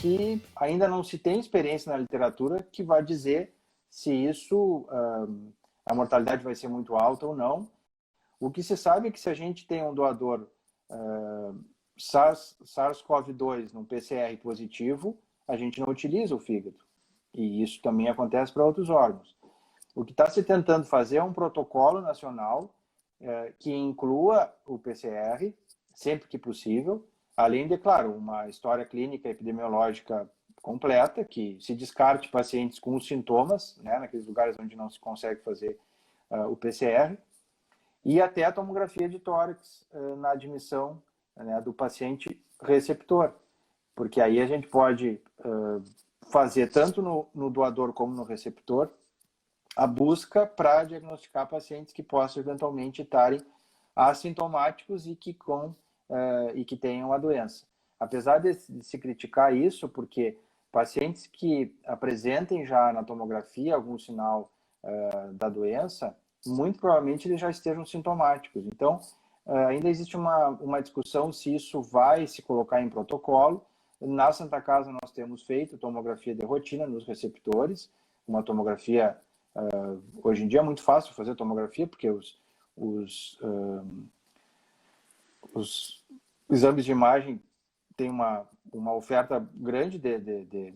que ainda não se tem experiência na literatura que vai dizer se isso, a mortalidade vai ser muito alta ou não. O que se sabe é que se a gente tem um doador SARS-CoV-2 num PCR positivo, a gente não utiliza o fígado. E isso também acontece para outros órgãos. O que está se tentando fazer é um protocolo nacional que inclua o PCR, sempre que possível, além de, claro, uma história clínica epidemiológica completa, que se descarte pacientes com os sintomas, né, naqueles lugares onde não se consegue fazer o PCR, e até a tomografia de tórax na admissão, né, do paciente receptor, porque aí a gente pode fazer tanto no doador como no receptor a busca para diagnosticar pacientes que possam eventualmente estarem assintomáticos e que tenham a doença. Apesar de se criticar isso, porque pacientes que apresentem já na tomografia algum sinal da doença, muito provavelmente eles já estejam sintomáticos. Então, ainda existe uma discussão se isso vai se colocar em protocolo. Na Santa Casa nós temos feito tomografia de rotina nos receptores, uma tomografia, hoje em dia é muito fácil fazer tomografia, porque os exames de imagem têm uma oferta grande de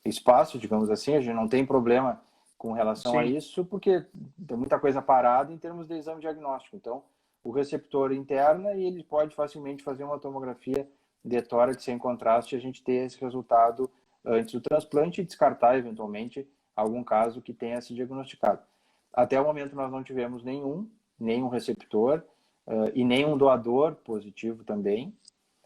espaço, digamos assim, a gente não tem problema com relação a isso, porque tem muita coisa parada em termos de exame diagnóstico. Então, o receptor interna e ele pode facilmente fazer uma tomografia de tórax sem contraste e a gente ter esse resultado antes do transplante e descartar, eventualmente, algum caso que tenha se diagnosticado. Até o momento, nós não tivemos nenhum receptor e nenhum doador positivo também.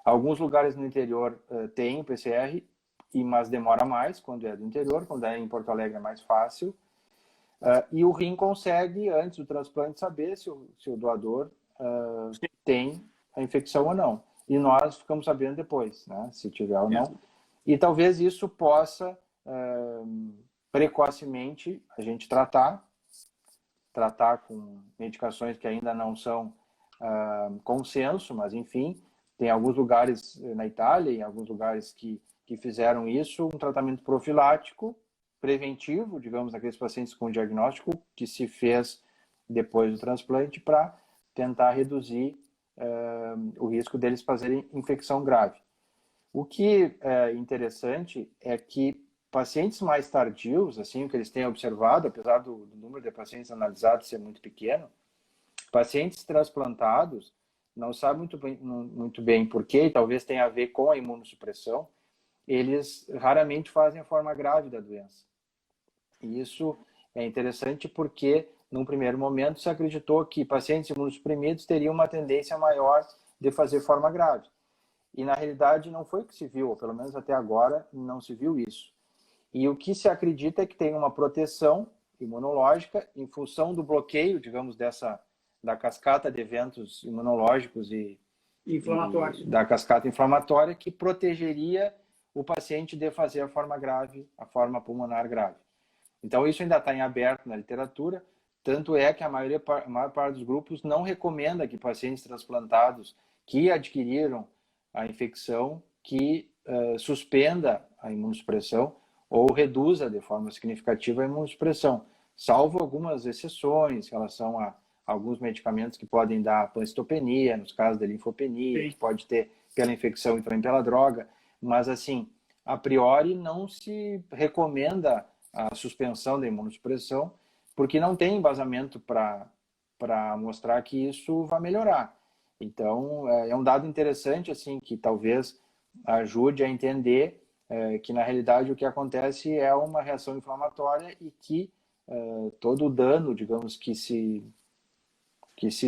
Alguns lugares no interior têm PCR, mas demora mais quando é do interior, quando é em Porto Alegre é mais fácil. E o rim consegue, antes do transplante, saber se o doador tem a infecção ou não. E nós ficamos sabendo depois, né, se tiver ou não. E talvez isso possa, precocemente, a gente tratar com medicações que ainda não são consenso, mas enfim, tem alguns lugares na Itália, em alguns lugares que fizeram isso, um tratamento profilático, preventivo, digamos, naqueles pacientes com diagnóstico, que se fez depois do transplante para tentar reduzir o risco deles fazerem infecção grave. O que é interessante é que pacientes mais tardios, assim, o que eles têm observado, apesar do número de pacientes analisados ser muito pequeno, pacientes transplantados não sabem muito bem por quê, e talvez tenha a ver com a imunossupressão, eles raramente fazem a forma grave da doença. E isso é interessante porque, num primeiro momento, se acreditou que pacientes imunossuprimidos teriam uma tendência maior de fazer forma grave. E, na realidade, não foi o que se viu, ou pelo menos até agora, não se viu isso. E o que se acredita é que tem uma proteção imunológica em função do bloqueio, digamos, da cascata de eventos imunológicos e da cascata inflamatória, que protegeria o paciente de fazer a forma grave, a forma pulmonar grave. Então, isso ainda está em aberto na literatura, tanto é que a maior parte dos grupos não recomenda que pacientes transplantados que adquiriram a infecção, que suspenda a imunossupressão ou reduza de forma significativa a imunossupressão, salvo algumas exceções em relação a alguns medicamentos que podem dar pancitopenia, nos casos da linfopenia, que pode ter pela infecção e também pela droga, mas assim, a priori não se recomenda a suspensão da imunossupressão, porque não tem embasamento para mostrar que isso vai melhorar. Então, é um dado interessante, assim, que talvez ajude a entender que, na realidade, o que acontece é uma reação inflamatória e que todo o dano, digamos, que se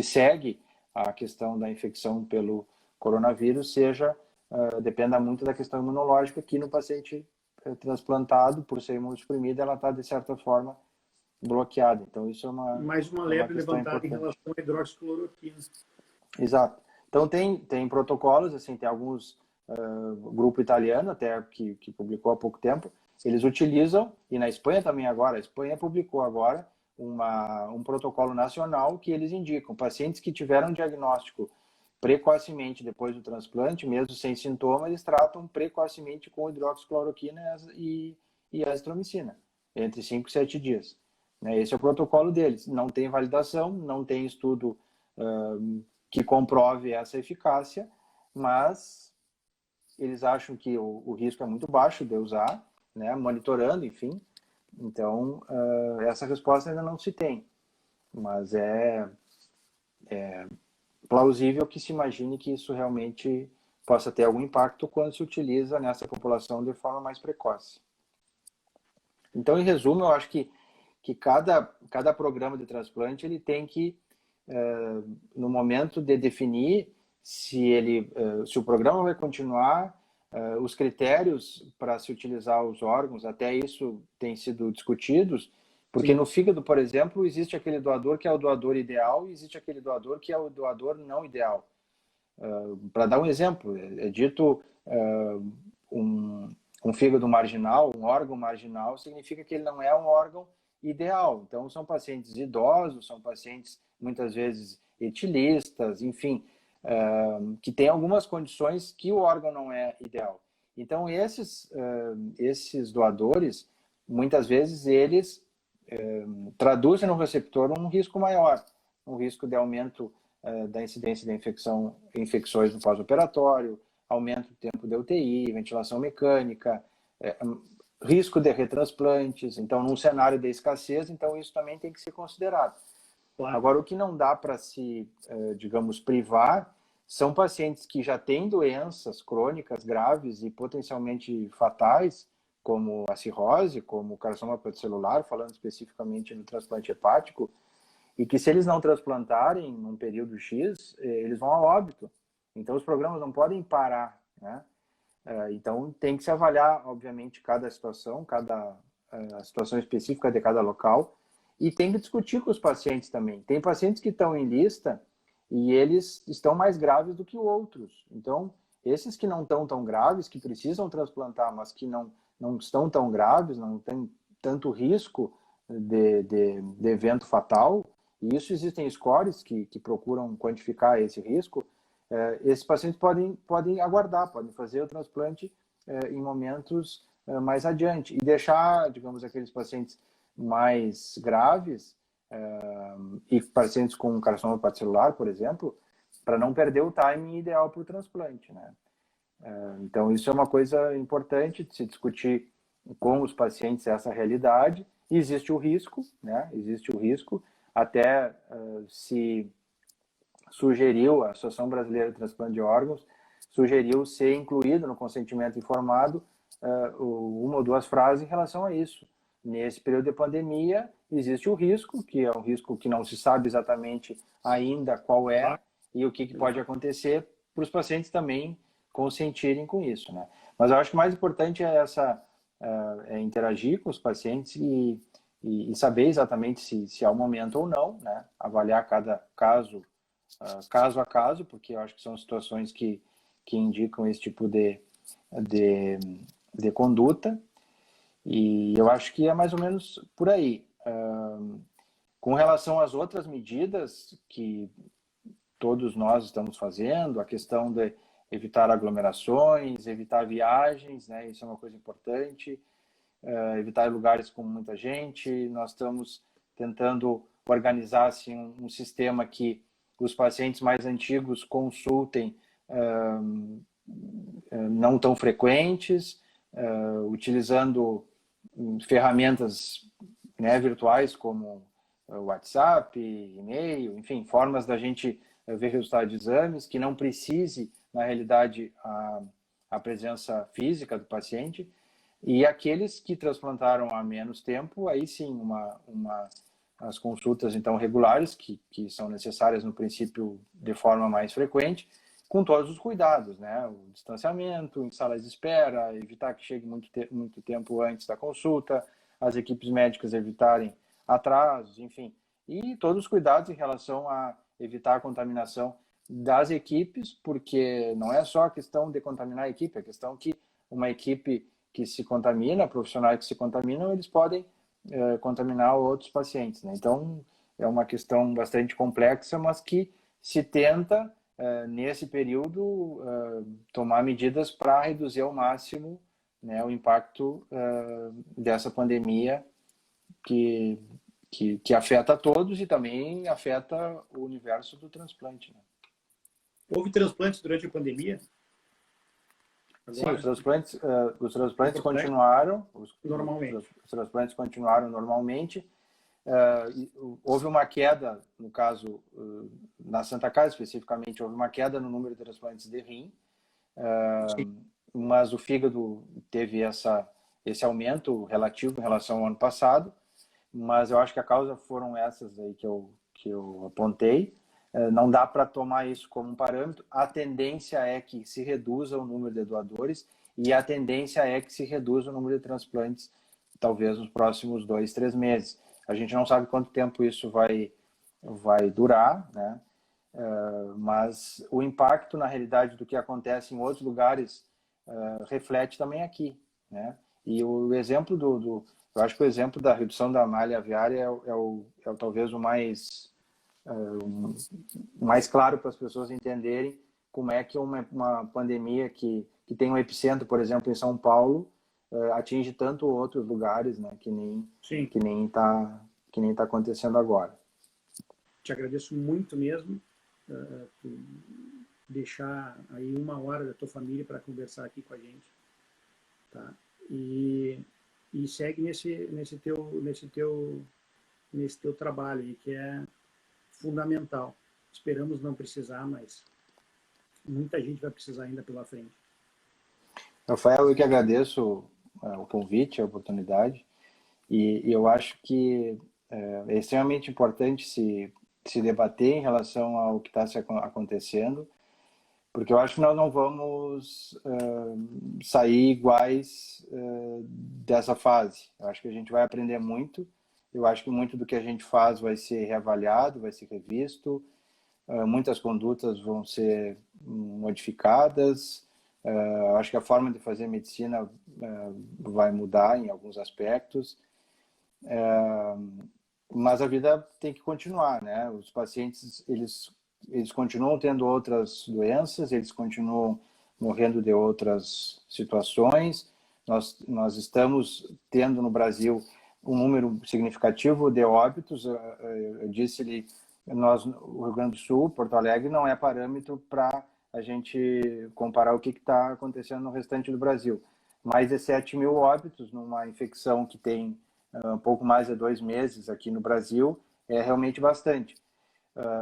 segue à questão da infecção pelo coronavírus dependa muito da questão imunológica, que no paciente transplantado, por ser imunossuprimida, ela está, de certa forma, bloqueada. Então, isso é mais uma lebre levantada em relação à hidroxicloroquina. Exato. Então, tem protocolos, assim, tem alguns, grupo italiano, até que publicou há pouco tempo, eles utilizam, e na Espanha também agora, a Espanha publicou agora um protocolo nacional que eles indicam pacientes que tiveram diagnóstico precocemente depois do transplante, mesmo sem sintomas, eles tratam precocemente com hidroxicloroquina e azitromicina, entre 5 e 7 dias. Esse é o protocolo deles. Não tem validação, não tem estudo que comprove essa eficácia, mas eles acham que o risco é muito baixo de usar, né, monitorando, enfim. Então, essa resposta ainda não se tem, mas é plausível que se imagine que isso realmente possa ter algum impacto quando se utiliza nessa população de forma mais precoce. Então, em resumo, eu acho que cada programa de transplante ele tem que, no momento de definir se o programa vai continuar, os critérios para se utilizar os órgãos, até isso tem sido discutidos, porque no fígado, por exemplo, existe aquele doador que é o doador ideal e existe aquele doador que é o doador não ideal. Para dar um exemplo, é dito um fígado marginal, um órgão marginal, significa que ele não é um órgão ideal. Então, são pacientes idosos, são pacientes muitas vezes etilistas, enfim, que têm algumas condições que o órgão não é ideal. Então, esses doadores, muitas vezes, eles traduzem no receptor um risco maior, um risco de aumento da incidência de infecções no pós-operatório, aumento do tempo de UTI, ventilação mecânica, risco de retransplantes. Então, num cenário de escassez, então isso também tem que ser considerado. Claro. Agora, o que não dá para se, digamos, privar são pacientes que já têm doenças crônicas graves e potencialmente fatais, como a cirrose, como o carcinoma hepatocelular, falando especificamente no transplante hepático, e que se eles não transplantarem num período X, eles vão a óbito. Então, os programas não podem parar, né? Então, tem que se avaliar, obviamente, cada situação, a situação específica de cada local, e tem que discutir com os pacientes também. Tem pacientes que estão em lista e eles estão mais graves do que outros. Então, esses que não estão tão graves, que precisam transplantar, mas que não estão tão graves, não tem tanto risco de evento fatal, e isso existem scores que procuram quantificar esse risco, esses pacientes podem aguardar, podem fazer o transplante em momentos mais adiante, e deixar, digamos, aqueles pacientes mais graves e pacientes com carcinoma hepatocelular, por exemplo, para não perder o timing ideal para o transplante, né? Então, isso é uma coisa importante de se discutir com os pacientes essa realidade. E existe o risco, né? Existe o risco, até se sugeriu, a Associação Brasileira de Transplante de Órgãos sugeriu ser incluído no consentimento informado uma ou duas frases em relação a isso. Nesse período de pandemia, existe o risco, que é um risco que não se sabe exatamente ainda qual é e o que pode acontecer, para os pacientes também consentirem com isso, né? Mas eu acho que o mais importante é interagir com os pacientes e saber exatamente se há um momento ou não, né? Avaliar cada caso a caso, porque eu acho que são situações que indicam esse tipo de conduta, e eu acho que é mais ou menos por aí. Com relação às outras medidas que todos nós estamos fazendo, a questão de evitar aglomerações, evitar viagens, né? Isso é uma coisa importante, evitar lugares com muita gente. Nós estamos tentando organizar assim, um sistema que os pacientes mais antigos consultem não tão frequentes, utilizando ferramentas, né, virtuais como WhatsApp, e-mail, enfim, formas da gente ver resultado de exames, que não precise, na realidade, a presença física do paciente. E aqueles que transplantaram há menos tempo, aí sim, as consultas então regulares, que são necessárias no princípio de forma mais frequente, com todos os cuidados, né? O distanciamento, em salas de espera, evitar que chegue muito tempo antes da consulta, as equipes médicas evitarem atrasos, enfim. E todos os cuidados em relação a evitar a contaminação das equipes, porque não é só a questão de contaminar a equipe, é a questão que uma equipe que se contamina, profissionais que se contaminam, eles podem contaminar outros pacientes, né? Então, é uma questão bastante complexa, mas que se tenta nesse período, tomar medidas para reduzir ao máximo, né, o impacto dessa pandemia que afeta a todos e também afeta o universo do transplante. Né? Houve transplantes durante a pandemia? Agora? Sim, os transplantes continuaram. Normalmente. Os transplantes continuaram normalmente. Houve uma queda, no caso, na Santa Casa especificamente, houve uma queda no número de transplantes de rim, mas o fígado teve esse aumento relativo em relação ao ano passado, mas eu acho que a causa foram essas aí que eu apontei. Não dá para tomar isso como um parâmetro. A tendência é que se reduza o número de doadores e a tendência é que se reduza o número de transplantes, talvez nos próximos 2, 3 meses. A gente não sabe quanto tempo isso vai durar, né? Mas o impacto, na realidade, do que acontece em outros lugares reflete também aqui, né? E o exemplo eu acho que o exemplo da redução da malha aviária é talvez o mais claro para as pessoas entenderem como é que uma pandemia que tem um epicentro, por exemplo, em São Paulo, atinge tanto outros lugares, né, que nem tá acontecendo agora. Te agradeço muito mesmo por deixar aí 1 hora da tua família para conversar aqui com a gente, tá? E segue nesse teu trabalho aí, que é fundamental. Esperamos não precisar, mas muita gente vai precisar ainda pela frente. Rafael, eu que agradeço o convite, a oportunidade, e eu acho que é extremamente importante se debater em relação ao que está acontecendo, porque eu acho que nós não vamos sair iguais dessa fase. Eu acho que a gente vai aprender muito. Eu acho que muito do que a gente faz vai ser reavaliado, vai ser revisto. Muitas condutas vão ser modificadas. Acho que a forma de fazer medicina vai mudar em alguns aspectos. Mas a vida tem que continuar, né? Os pacientes, eles continuam tendo outras doenças, eles continuam morrendo de outras situações. Nós estamos tendo no Brasil um número significativo de óbitos. Eu disse-lhe, o Rio Grande do Sul, Porto Alegre, não é parâmetro para a gente comparar o que está acontecendo no restante do Brasil. Mais de 7 mil óbitos numa infecção que tem um pouco mais de 2 meses aqui no Brasil, é realmente bastante.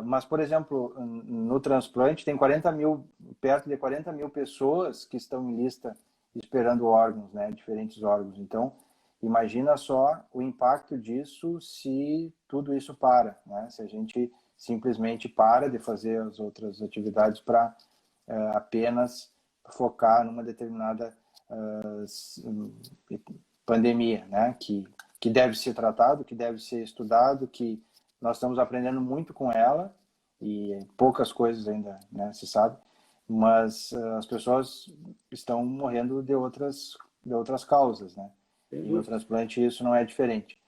Mas, por exemplo, no transplante tem perto de 40 mil pessoas que estão em lista esperando órgãos, né, diferentes órgãos. Então, imagina só o impacto disso se tudo isso para, né? Se a gente simplesmente para de fazer as outras atividades para apenas focar numa determinada pandemia, né? Que deve ser tratado, que deve ser estudado, que nós estamos aprendendo muito com ela e poucas coisas ainda, né, se sabe, mas as pessoas estão morrendo de outras causas, né? E no transplante isso não é diferente.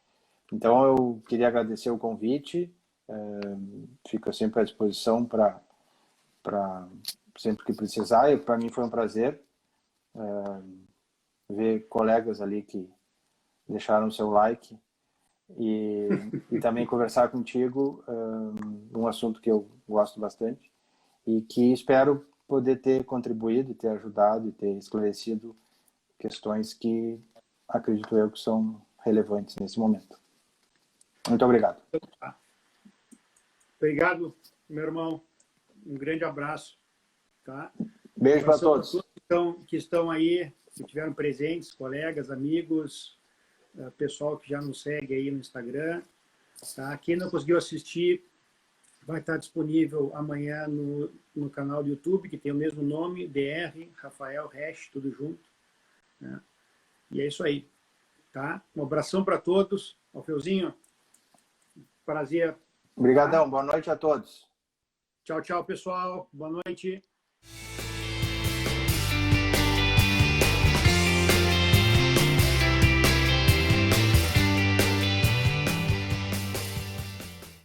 Então eu queria agradecer o convite, fico sempre à disposição para sempre que precisar. Para mim foi um prazer ver colegas ali que deixaram o seu like e também conversar contigo, um assunto que eu gosto bastante e que espero poder ter contribuído, ter ajudado e ter esclarecido questões que acredito eu que são relevantes nesse momento. Muito obrigado. Obrigado, meu irmão. Um grande abraço. Tá? Beijo para todos. Que estão aí, que estiveram presentes, colegas, amigos, pessoal que já nos segue aí no Instagram. Tá? Quem não conseguiu assistir, vai estar disponível amanhã no canal do YouTube, que tem o mesmo nome, DR, Rafael Resch, tudo junto. Né? E é isso aí. Tá? Um abração para todos. Alfeuzinho, prazer. Obrigadão, tá? Boa noite a todos. Tchau, tchau, pessoal. Boa noite.